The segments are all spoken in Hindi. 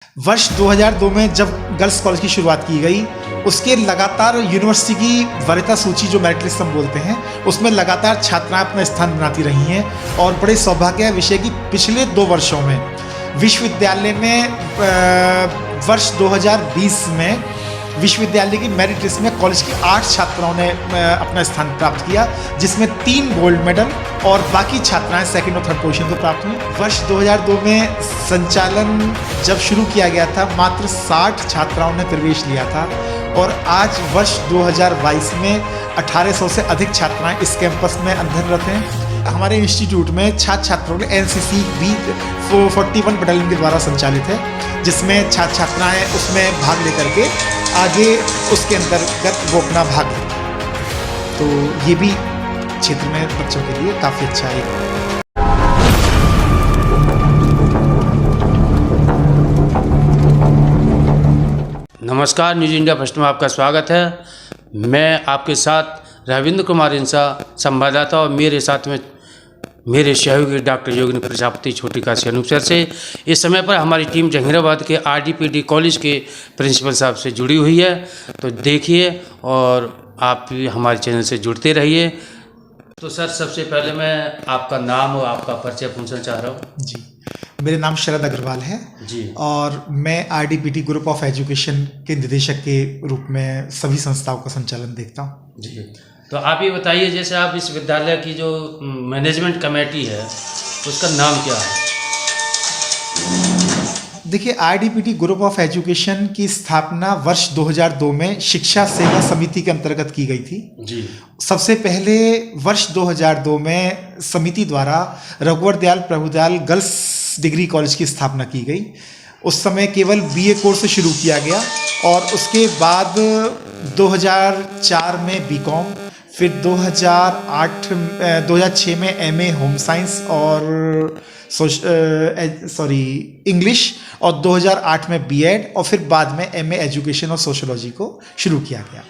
वर्ष 2002 में जब गर्ल्स कॉलेज की शुरुआत की गई, उसके लगातार यूनिवर्सिटी की वरीयता सूची जो मेरिट लिस्ट हम बोलते हैं, उसमें लगातार छात्राएं अपना स्थान बनाती रही हैं। और बड़े सौभाग्य विषय की पिछले 2 वर्षों में विश्वविद्यालय में वर्ष 2020 में विश्वविद्यालय की मेरिट लिस्ट में कॉलेज की 8 छात्राओं ने अपना स्थान प्राप्त किया, जिसमें 3 गोल्ड मेडल और बाकी छात्राएं सेकंड और थर्ड पोजीशन को प्राप्त हुई। वर्ष 2002 में संचालन जब शुरू किया गया था, मात्र 60 छात्राओं ने प्रवेश लिया था और आज वर्ष 2022 में 1800 से अधिक छात्राएं इस कैंपस में अध्ययनरत हैं। हमारे इंस्टीट्यूट में छात्र छात्राओं के एनसीसी भी 41 बटालियन के द्वारा संचालित है, जिसमें छात्र छात्राएं उसमें भाग लेकर के आगे उसके अंतर्गत वो अपना भाग लेते हैं। तो ये भी क्षेत्र में बच्चों के लिए काफ़ी अच्छा है। नमस्कार, न्यूज इंडिया फर्स्ट में आपका स्वागत है। मैं आपके साथ रविंद्र कुमार इंसा, संवाददाता, और मेरे साथ में मेरे सहयोगी डॉक्टर योगिनी प्रजापति, छोटी काशी अनूपसर से। इस समय पर हमारी टीम जहीराबाद के आरडीपीडी कॉलेज के प्रिंसिपल साहब से जुड़ी हुई है, तो देखिए और आप भी हमारे चैनल से जुड़ते रहिए। तो सर, सबसे पहले मैं आपका नाम और आपका परिचय पूछना चाह रहा हूँ। जी, मेरा नाम शरद अग्रवाल है जी, और मैं आरडीपीटी ग्रुप ऑफ एजुकेशन के निदेशक के रूप में सभी संस्थाओं का संचालन देखता हूँ। जी, तो आप ये बताइए, जैसे आप इस विद्यालय की जो मैनेजमेंट कमेटी है उसका नाम क्या है? देखिए, आरडीपीटी ग्रुप ऑफ एजुकेशन की स्थापना वर्ष 2002 में शिक्षा सेवा समिति के अंतर्गत की गई थी। जी, सबसे पहले वर्ष 2002 में समिति द्वारा रघुवर Dayal Prabhudayal girls degree college की स्थापना की गई। उस समय केवल बीए कोर्स शुरू किया गया और उसके बाद 2004 में बीकॉम, फिर 2006 में एमए होम साइंस और इंग्लिश, और 2008 में बीएड, और फिर बाद में एमए एजुकेशन और सोशोलॉजी को शुरू किया गया।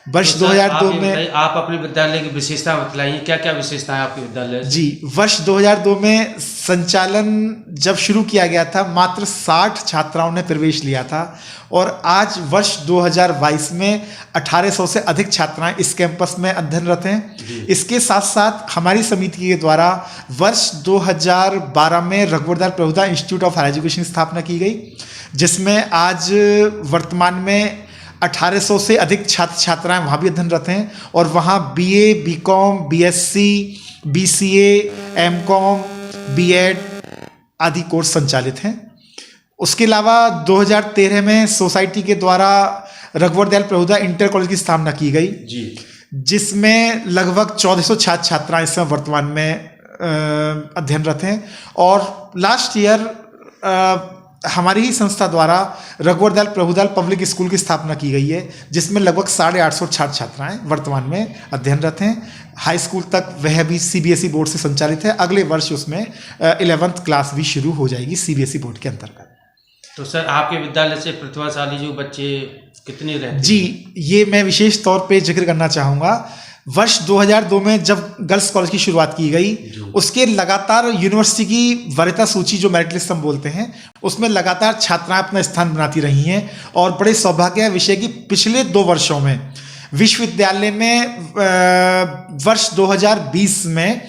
वर्ष तो 2002 में आप अपने विद्यालय की विशेषता बतलाइए, क्या क्या विशेषताएं आपके विद्यालय? जी, वर्ष 2002 में संचालन जब शुरू किया गया था, मात्र 60 छात्राओं ने प्रवेश लिया था और आज वर्ष 2022 में 1800 से अधिक छात्राएं इस कैंपस में अध्ययनरत हैं। इसके साथ साथ हमारी समिति के द्वारा वर्ष 2012 में रघुवर Dayal Prabhudayal institute of higher education की स्थापना की गई, जिसमें आज वर्तमान में 1800 से अधिक छात्र छात्राएं वहाँ भी अध्ययनरत हैं और वहाँ BA, BCom, BSc, BCA, MCom, BEd आदि कोर्स संचालित हैं। उसके अलावा 2013 में सोसाइटी के द्वारा रघुवर दयाल प्रभुदयाल इंटर कॉलेज की स्थापना की गई, जी, जिसमें लगभग 1400 छात्र छात्राएं इस समय वर्तमान में अध्ययनरत हैं। और लास्ट ईयर हमारी ही संस्था द्वारा रघुवर दयाल प्रभुदयाल पब्लिक स्कूल की स्थापना की गई है, जिसमें लगभग 850 छात्र छात्राएं वर्तमान में अध्ययनरत हैं। हाई स्कूल तक वह भी सीबीएसई बोर्ड से संचालित है। अगले वर्ष उसमें 11th क्लास भी शुरू हो जाएगी सीबीएसई बोर्ड के अंतर्गत। तो सर, आपके विद्यालय से प्रतिभाशाली जो बच्चे कितने रहते हैं? जी, ये मैं विशेष तौर पे जिक्र करना चाहूँगा। वर्ष 2002 में जब गर्ल्स कॉलेज की शुरुआत की गई, उसके लगातार यूनिवर्सिटी की वरीयता सूची जो मेरिट लिस्ट हम बोलते हैं, उसमें लगातार छात्राएं अपना स्थान बनाती रही हैं। और बड़े सौभाग्य विषय की पिछले 2 वर्षों में विश्वविद्यालय में वर्ष 2020 में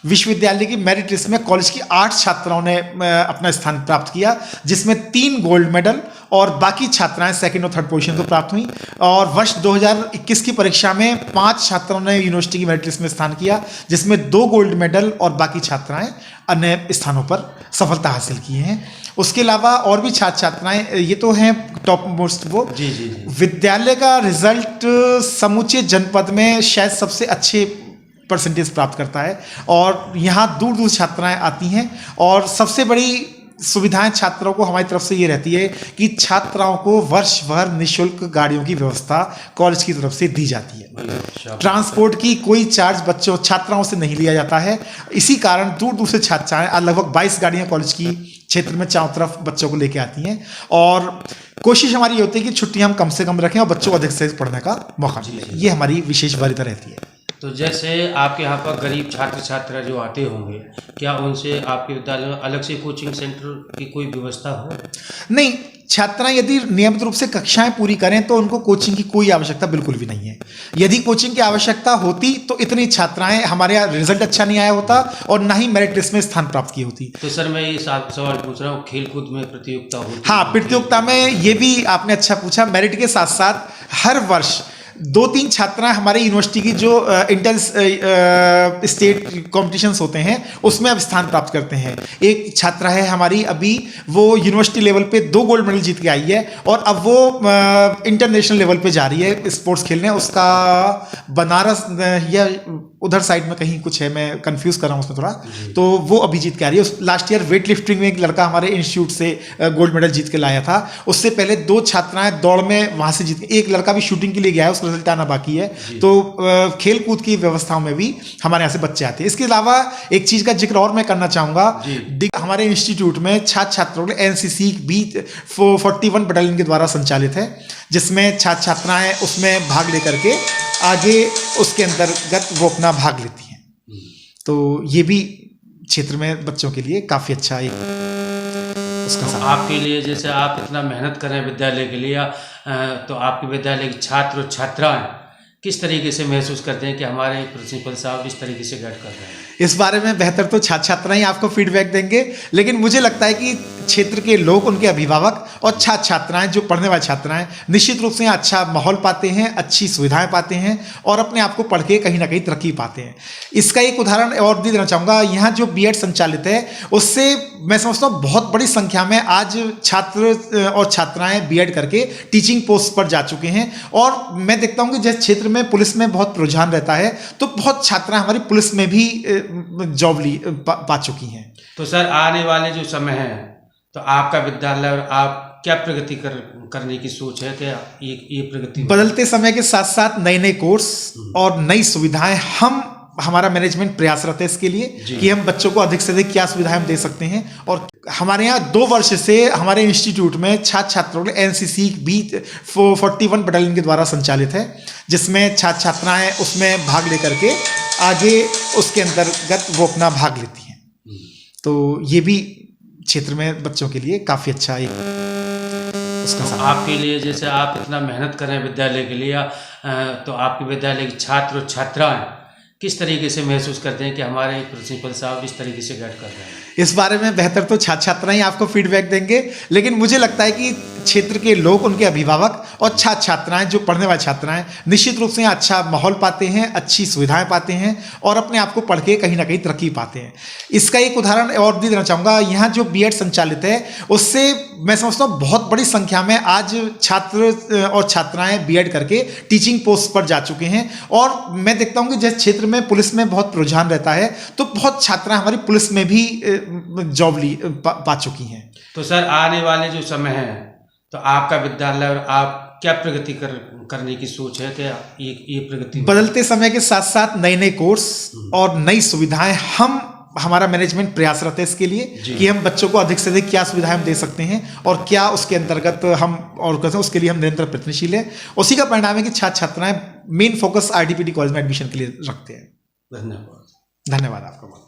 विश्वविद्यालय की मेरिट लिस्ट में कॉलेज की 8 छात्राओं ने अपना स्थान प्राप्त किया, जिसमें 3 गोल्ड मेडल और बाकी छात्राएं सेकंड और थर्ड पोजीशन को प्राप्त हुई। और वर्ष 2021 की परीक्षा में 5 छात्राओं ने यूनिवर्सिटी की मेरिट लिस्ट में स्थान किया, जिसमें 2 गोल्ड मेडल और बाकी छात्राएं अन्य स्थानों पर सफलता हासिल की हैं। उसके अलावा और भी छात्र छात्राएं, ये तो हैं टॉप मोस्ट वो। जी जी जी। विद्यालय का रिजल्ट समूचे जनपद में शायद सबसे अच्छे परसेंटेज प्राप्त करता है और यहाँ दूर दूर छात्राएं आती हैं। और सबसे बड़ी सुविधाएं छात्रों को हमारी तरफ से ये रहती है कि छात्राओं को वर्ष भर निःशुल्क गाड़ियों की व्यवस्था कॉलेज की तरफ से दी जाती है। ट्रांसपोर्ट की कोई चार्ज छात्राओं से नहीं लिया जाता है। इसी कारण दूर दूर से छात्राएं, लगभग 22 गाड़ियां कॉलेज की क्षेत्र में चारों तरफ बच्चों को लेके आती हैं। और कोशिश हमारी ये होती है कि छुट्टियां हम कम से कम रखें और बच्चों को अधिक से अधिक पढ़ने का मौका मिले। ये हमारी विशेष वरीयता रहती है। तो जैसे आपके यहाँ पर गरीब छात्र छात्रा जो आते होंगे, क्या उनसे आपके विद्यालय में अलग से कोचिंग सेंटर की कोई व्यवस्था हो? नहीं, छात्राएं यदि नियमित रूप से कक्षाएं पूरी करें तो उनको कोचिंग की कोई आवश्यकता बिल्कुल भी नहीं है। यदि कोचिंग की आवश्यकता होती तो इतनी छात्राएं, हमारे यहाँ रिजल्ट अच्छा नहीं आया होता और ना ही मेरिट लिस्ट में स्थान प्राप्त की होती। तो सर मैं ये सवाल पूछ रहा हूँ, खेल कूद में प्रतियोगिता होती है? हाँ, प्रतियोगिता में ये भी आपने अच्छा पूछा। मेरिट के साथ साथ हर वर्ष 2-3 छात्राएं हमारे यूनिवर्सिटी की जो इंटर स्टेट कॉम्पिटिशंस होते हैं उसमें अब स्थान प्राप्त करते हैं। एक छात्रा है हमारी, अभी वो यूनिवर्सिटी लेवल पे 2 गोल्ड मेडल जीत के आई है और अब वो इंटरनेशनल लेवल पे जा रही है स्पोर्ट्स खेलने। उसका बनारस या उधर साइड में कहीं कुछ है, मैं कंफ्यूज कर रहा हूँ उसमें थोड़ा, तो वो अभी जीत के आ रही है। लास्ट ईयर वेट लिफ्टिंग में एक लड़का हमारे इंस्टीट्यूट से गोल्ड मेडल जीत के लाया था। उससे पहले 2 छात्राएं दौड़ में वहां से जीत के, एक लड़का भी शूटिंग के लिए गया है, उसका रिजल्ट आना बाकी है। तो खेल कूद की व्यवस्थाओं में भी हमारे यहाँ से बच्चे आते हैं। इसके अलावा एक चीज का जिक्र और मैं करना चाहूंगा, हमारे इंस्टीट्यूट में छात्र छात्राओं के लिए एनसीसी भी 41 बटालियन के द्वारा संचालित है, जिसमें छात्र छात्राएं उसमें भाग लेकर के आगे उसके अंतर्गत वो अपना भाग लेती हैं। तो ये भी क्षेत्र में बच्चों के लिए काफ़ी अच्छा एक उसका तो आपके लिए, जैसे आप इतना मेहनत कर रहे हैं विद्यालय के लिए, तो आपके विद्यालय के छात्र और छात्राएं किस तरीके से महसूस करते हैं कि हमारे प्रिंसिपल साहब इस तरीके से गाइड कर रहे हैं? इस बारे में बेहतर तो छात्र छात्राएं आपको फीडबैक देंगे, लेकिन मुझे लगता है कि क्षेत्र के लोग, उनके अभिभावक और छात्र छात्राएं, जो पढ़ने वाले छात्राएं, निश्चित रूप से अच्छा माहौल पाते हैं, अच्छी सुविधाएं पाते हैं और अपने आप को पढ़ के कहीं ना कहीं तरक्की पाते हैं। इसका एक उदाहरण और भी देना चाहूँगा। यहाँ जो बीएड संचालित है उससे मैं समझता हूँ बहुत बड़ी संख्या में आज छात्र और छात्राएं बीएड करके टीचिंग पोस्ट पर जा चुके हैं। और मैं देखता हूँ कि जिस क्षेत्र में पुलिस में बहुत रुझान रहता है तो बहुत छात्राएं हमारी पुलिस में भी जॉब पा चुकी हैं। तो सर आने वाले जो समय है, तो आपका विद्यालय और आप क्या प्रगति करने की सोच है? क्या ये प्रगति बदलते समय के साथ साथ नए नए कोर्स और नई सुविधाएं हमारा मैनेजमेंट प्रयासरत है इसके लिए कि हम बच्चों को अधिक से अधिक क्या सुविधाएं हम दे सकते हैं। और हमारे यहाँ 2 वर्ष से हमारे इंस्टीट्यूट में छात्र छात्राओं के लिए एनसीसी भी 41 बटालियन के द्वारा संचालित है, जिसमें छात्र छात्राएं उसमें भाग लेकर के आगे उसके अंतर्गत वो अपना भाग लेती हैं। तो ये भी क्षेत्र में बच्चों के लिए काफ़ी अच्छा एक उसका तो आपके लिए, जैसे आप इतना मेहनत कर रहे हैं विद्यालय के लिए, तो आपके विद्यालय के छात्र और छात्राएं किस तरीके से महसूस करते हैं कि हमारे प्रिंसिपल साहब इस तरीके से गाइड कर रहे हैं? इस बारे में बेहतर तो छात्र छात्राएं आपको फीडबैक देंगे, लेकिन मुझे लगता है कि क्षेत्र के लोग, उनके अभिभावक और छात्र छात्राएं, जो पढ़ने वाले छात्राएं, निश्चित रूप से अच्छा माहौल पाते हैं, अच्छी सुविधाएं पाते हैं और अपने आप को पढ़ के कहीं ना कहीं तरक्की पाते हैं। इसका एक उदाहरण और भी देना चाहूँगा। यहाँ जो बीएड संचालित है उससे मैं समझता हूँ बहुत बड़ी संख्या में आज छात्र और छात्राएं बीएड करके टीचिंग पोस्ट पर जा चुके हैं। और मैं देखता हूँ कि जिस क्षेत्र में पुलिस में बहुत रुझान रहता है तो बहुत छात्राएं हमारी पुलिस में भी जॉब पा चुकी हैं। तो सर आने वाले जो समय है, तो आपका विद्यालय और आप क्या प्रगति करने की सोच है? क्या ये प्रगति बदलते समय के साथ साथ नए नए कोर्स और नई सुविधाएं हमारा मैनेजमेंट प्रयासरत है इसके लिए कि हम बच्चों को अधिक से अधिक क्या सुविधाएं हम दे सकते हैं और क्या उसके अंतर्गत हम और करते हैं, उसके लिए हम निरंतर प्रयत्नशील हैं। उसी का परिणाम है कि छात्र छात्राएं मेन फोकस आरडीपीटी कॉलेज में एडमिशन के लिए रखते हैं। धन्यवाद। धन्यवाद आपका बहुत।